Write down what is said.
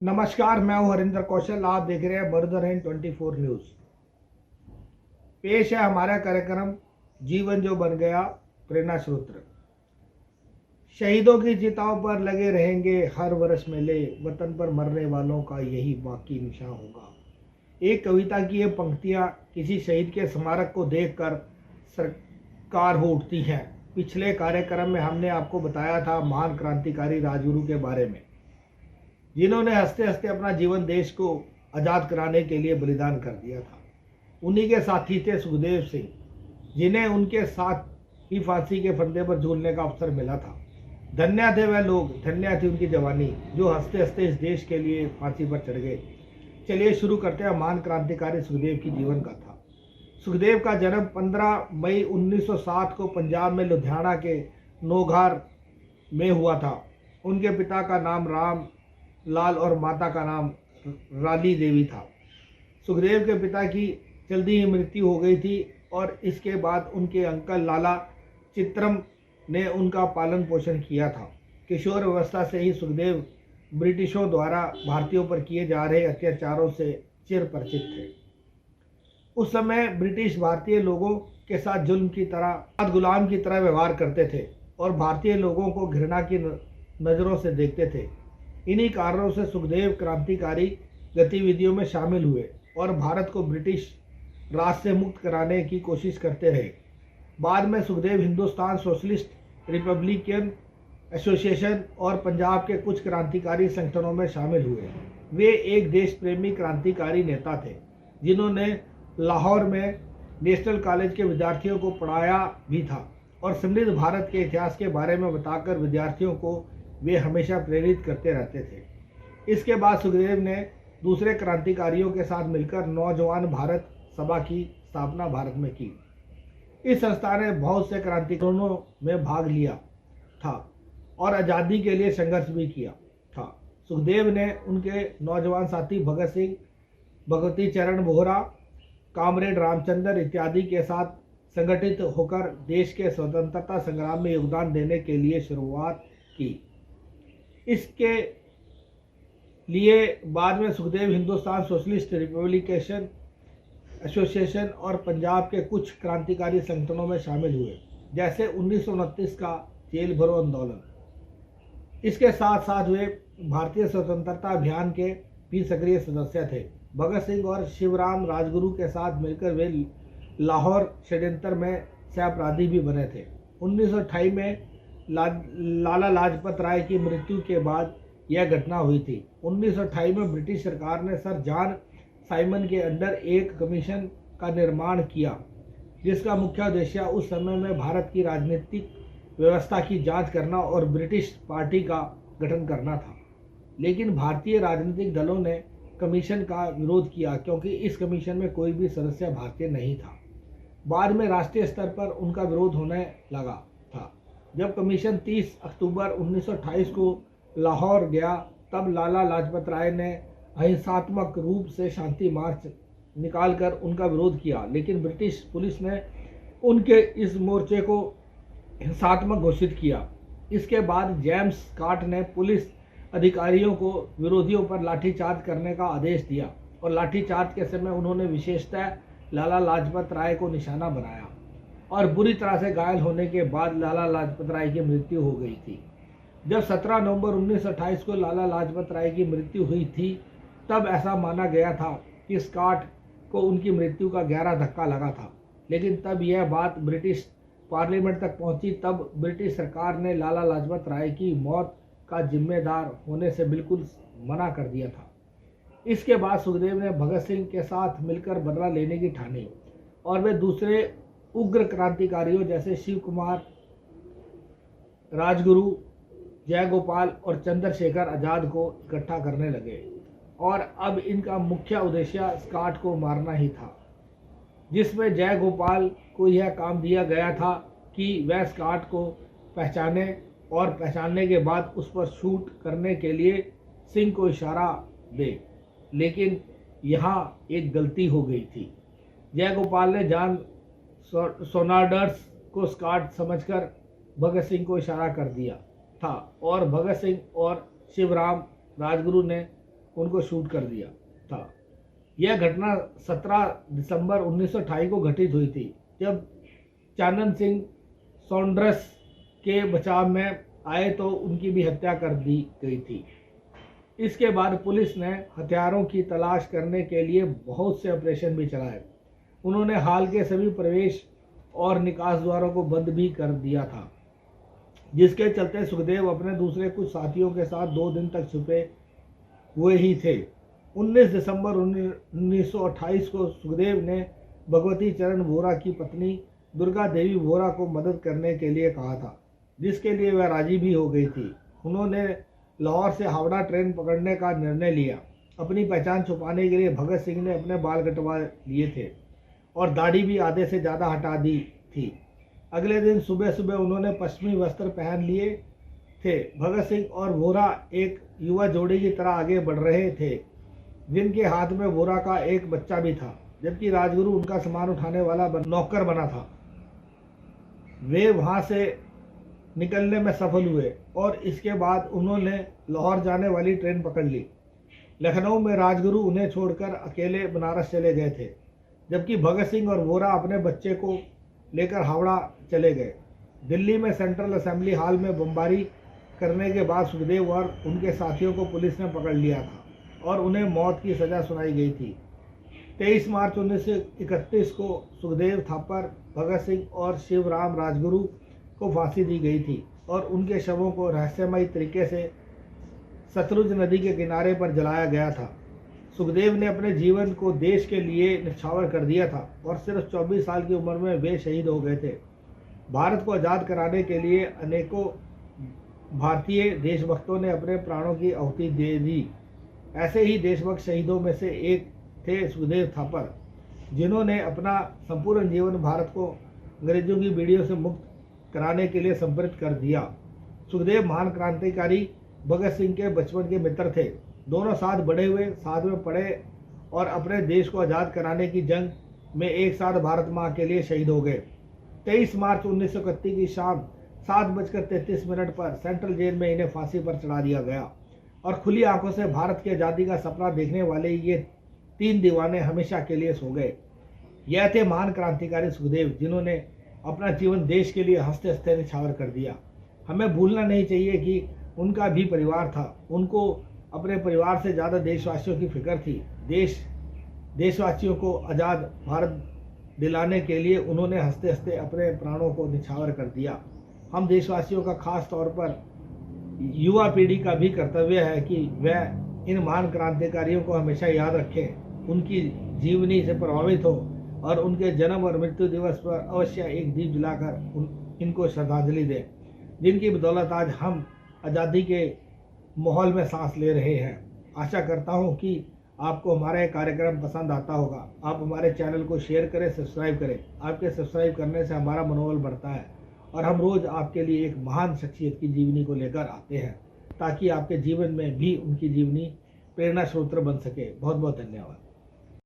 नमस्कार, मैं हूं हरिंदर कौशल। आप देख रहे हैं बरदर 24 न्यूज। पेश है हमारा कार्यक्रम जीवन जो बन गया, प्रेरणा सूत्र। शहीदों की चिताओं पर लगे रहेंगे हर वर्ष मेले, वतन पर मरने वालों का यही बाकी निशान होगा। एक कविता की ये पंक्तियां किसी शहीद के स्मारक को देखकर सरकार हो उठती हैं। पिछले कार्यक्रम में हमने आपको बताया था महान क्रांतिकारी राजगुरु के बारे में, जिन्होंने हंसते हंसते अपना जीवन देश को आज़ाद कराने के लिए बलिदान कर दिया था। उन्हीं के साथी थे सुखदेव सिंह, जिन्हें उनके साथ ही फांसी के फंदे पर झूलने का अवसर मिला था। धन्य थे वह लोग, धन्य थी उनकी जवानी, जो हंसते हंसते इस देश के लिए फांसी पर चढ़ गए। चलिए शुरू करते हैं महान क्रांतिकारी सुखदेव की जीवन कथा। सुखदेव का जन्म 15 मई 1907 को पंजाब में लुधियाना के नौघार में हुआ था। उनके पिता का नाम राम लाल और माता का नाम राली देवी था। सुखदेव के पिता की जल्दी ही मृत्यु हो गई थी और इसके बाद उनके अंकल लाला चित्रम ने उनका पालन पोषण किया था। किशोर अवस्था से ही सुखदेव ब्रिटिशों द्वारा भारतीयों पर किए जा रहे अत्याचारों से चिर परिचित थे। उस समय ब्रिटिश भारतीय लोगों के साथ जुल्म की तरह, गुलाम की तरह व्यवहार करते थे और भारतीय लोगों को घृणा की नज़रों से देखते थे। इन्हीं कारणों से सुखदेव क्रांतिकारी गतिविधियों में शामिल हुए और भारत को ब्रिटिश राज से मुक्त कराने की कोशिश करते रहे। बाद में Sukhdev Hindustan socialist Republican association और पंजाब के कुछ क्रांतिकारी संगठनों में शामिल हुए। वे एक देश प्रेमी क्रांतिकारी नेता थे, जिन्होंने लाहौर में नेशनल कॉलेज के विद्यार्थियों को पढ़ाया भी था और समृद्ध भारत के इतिहास के बारे में बताकर विद्यार्थियों को वे हमेशा प्रेरित करते रहते थे। इसके बाद सुखदेव ने दूसरे क्रांतिकारियों के साथ मिलकर नौजवान भारत सभा की स्थापना भारत में की। इस संस्था ने बहुत से क्रांतिकारियों में भाग लिया था और आज़ादी के लिए संघर्ष भी किया था। सुखदेव ने उनके नौजवान साथी भगत सिंह, भगवती चरण बोहरा, कामरेड रामचंद्र इत्यादि के साथ संगठित होकर देश के स्वतंत्रता संग्राम में योगदान देने के लिए शुरुआत की। इसके लिए बाद में Sukhdev Hindustan socialist republication association और पंजाब के कुछ क्रांतिकारी संगठनों में शामिल हुए, जैसे 1929 का जेल भरो आंदोलन। इसके साथ साथ वे भारतीय स्वतंत्रता अभियान के भी सक्रिय सदस्य थे। भगत सिंह और शिवराम राजगुरु के साथ मिलकर वे लाहौर षड्यंत्र में सहअपराधी भी बने थे। 1928 में लाला लाजपत राय की मृत्यु के बाद यह घटना हुई थी। 1928 में ब्रिटिश सरकार ने सर जॉन साइमन के अंडर एक कमीशन का निर्माण किया, जिसका मुख्य उद्देश्य उस समय में भारत की राजनीतिक व्यवस्था की जांच करना और ब्रिटिश पार्टी का गठन करना था। लेकिन भारतीय राजनीतिक दलों ने कमीशन का विरोध किया, क्योंकि इस कमीशन में कोई भी सदस्य भारतीय नहीं था। बाद में राष्ट्रीय स्तर पर उनका विरोध होने लगा था। जब कमीशन 30 अक्टूबर 1928 को लाहौर गया, तब लाला लाजपत राय ने अहिंसात्मक रूप से शांति मार्च निकालकर उनका विरोध किया, लेकिन ब्रिटिश पुलिस ने उनके इस मोर्चे को हिंसात्मक घोषित किया। इसके बाद जेम्स स्कॉट ने पुलिस अधिकारियों को विरोधियों पर लाठीचार्ज करने का आदेश दिया और लाठीचार्ज के समय उन्होंने विशेषतः लाला लाजपत राय को निशाना बनाया और बुरी तरह से घायल होने के बाद लाला लाजपत राय की मृत्यु हो गई थी। जब 17 नवंबर 1928 को लाला लाजपत राय की मृत्यु हुई थी, तब ऐसा माना गया था कि स्कॉट को उनकी मृत्यु का गहरा धक्का लगा था। लेकिन तब यह बात ब्रिटिश पार्लियामेंट तक पहुंची, तब ब्रिटिश सरकार ने लाला लाजपत राय की मौत का जिम्मेदार होने से बिल्कुल मना कर दिया था। इसके बाद सुखदेव ने भगत सिंह के साथ मिलकर बदला लेने की ठानी और वे दूसरे उग्र क्रांतिकारियों जैसे शिव कुमार, राजगुरु, जयगोपाल और चंद्रशेखर आजाद को इकट्ठा करने लगे और अब इनका मुख्य उद्देश्य स्कॉट को मारना ही था, जिसमें जयगोपाल को यह काम दिया गया था कि वह स्कॉट को पहचाने और पहचानने के बाद उस पर शूट करने के लिए सिंह को इशारा दे। लेकिन यहाँ एक गलती हो गई थी। जयगोपाल ने जॉन सोनार्डर्स को स्कॉट समझकर भगत सिंह को इशारा कर दिया था और भगत सिंह और शिवराम राजगुरु ने उनको शूट कर दिया था। यह घटना 17 दिसंबर 1928 को घटित हुई थी, जब चानन सिंह सॉन्ड्रस के बचाव में आए तो उनकी भी हत्या कर दी गई थी। इसके बाद पुलिस ने हथियारों की तलाश करने के लिए बहुत से ऑपरेशन भी चलाए। उन्होंने हाल के सभी प्रवेश और निकास द्वारों को बंद भी कर दिया था, जिसके चलते सुखदेव अपने दूसरे कुछ साथियों के साथ 2 दिन तक छुपे हुए ही थे। 19 दिसंबर 1928 को सुखदेव ने भगवती चरण वोरा की पत्नी दुर्गा देवी वोरा को मदद करने के लिए कहा था, जिसके लिए वह राजी भी हो गई थी। उन्होंने लाहौर से हावड़ा ट्रेन पकड़ने का निर्णय लिया। अपनी पहचान छुपाने के लिए भगत सिंह ने अपने बाल कटवा लिए थे और दाढ़ी भी आधे से ज़्यादा हटा दी थी। अगले दिन सुबह सुबह उन्होंने पश्चिमी वस्त्र पहन लिए थे। भगत सिंह और वोरा एक युवा जोड़ी की तरह आगे बढ़ रहे थे, जिनके हाथ में वोरा का एक बच्चा भी था, जबकि राजगुरु उनका सामान उठाने वाला नौकर बना था। वे वहां से निकलने में सफल हुए और इसके बाद उन्होंने लाहौर जाने वाली ट्रेन पकड़ ली। लखनऊ में राजगुरु उन्हें छोड़कर अकेले बनारस चले गए थे, जबकि भगत सिंह और वोरा अपने बच्चे को लेकर हावड़ा चले गए। दिल्ली में सेंट्रल असेंबली हॉल में बमबारी करने के बाद सुखदेव और उनके साथियों को पुलिस ने पकड़ लिया था और उन्हें मौत की सज़ा सुनाई गई थी। 23 मार्च 1931 को सुखदेव थापर, भगत सिंह और शिवराम राजगुरु को फांसी दी गई थी और उनके शवों को रहस्यमयी तरीके से सतलुज नदी के किनारे पर जलाया गया था। सुखदेव ने अपने जीवन को देश के लिए निछावर कर दिया था और सिर्फ 24 साल की उम्र में वे शहीद हो गए थे। भारत को आज़ाद कराने के लिए अनेकों भारतीय देशभक्तों ने अपने प्राणों की आहुति दे दी। ऐसे ही देशभक्त शहीदों में से एक थे सुखदेव थापर, जिन्होंने अपना संपूर्ण जीवन भारत को अंग्रेजों की बेड़ियों से मुक्त कराने के लिए समर्पित कर दिया। सुखदेव महान क्रांतिकारी भगत सिंह के बचपन के मित्र थे। दोनों साथ बड़े हुए, साथ में पढ़े और अपने देश को आज़ाद कराने की जंग में एक साथ भारत माँ के लिए शहीद हो गए। 23 मार्च 1931 की शाम 7:33 पर सेंट्रल जेल में इन्हें फांसी पर चढ़ा दिया गया और खुली आंखों से भारत की आज़ादी का सपना देखने वाले ये 3 दीवाने हमेशा के लिए सो गए। यह थे महान क्रांतिकारी सुखदेव, जिन्होंने अपना जीवन देश के लिए हंसते हंसते निछावर कर दिया। हमें भूलना नहीं चाहिए कि उनका भी परिवार था। उनको अपने परिवार से ज़्यादा देशवासियों की फिक्र थी। देशवासियों को आज़ाद भारत दिलाने के लिए उन्होंने हंसते हंसते अपने प्राणों को निछावर कर दिया। हम देशवासियों का खास तौर पर युवा पीढ़ी का भी कर्तव्य है कि वह इन महान क्रांतिकारियों को हमेशा याद रखें, उनकी जीवनी से प्रभावित हो और उनके जन्म और मृत्यु दिवस पर अवश्य एक दीप जलाकर इनको श्रद्धांजलि दें, जिनकी बदौलत आज हम आज़ादी के माहौल में सांस ले रहे हैं। आशा करता हूं कि आपको हमारा ये कार्यक्रम पसंद आता होगा। आप हमारे चैनल को शेयर करें, सब्सक्राइब करें। आपके सब्सक्राइब करने से हमारा मनोबल बढ़ता है और हम रोज़ आपके लिए एक महान शख्सियत की जीवनी को लेकर आते हैं, ताकि आपके जीवन में भी उनकी जीवनी प्रेरणा स्रोत बन सके। बहुत बहुत धन्यवाद।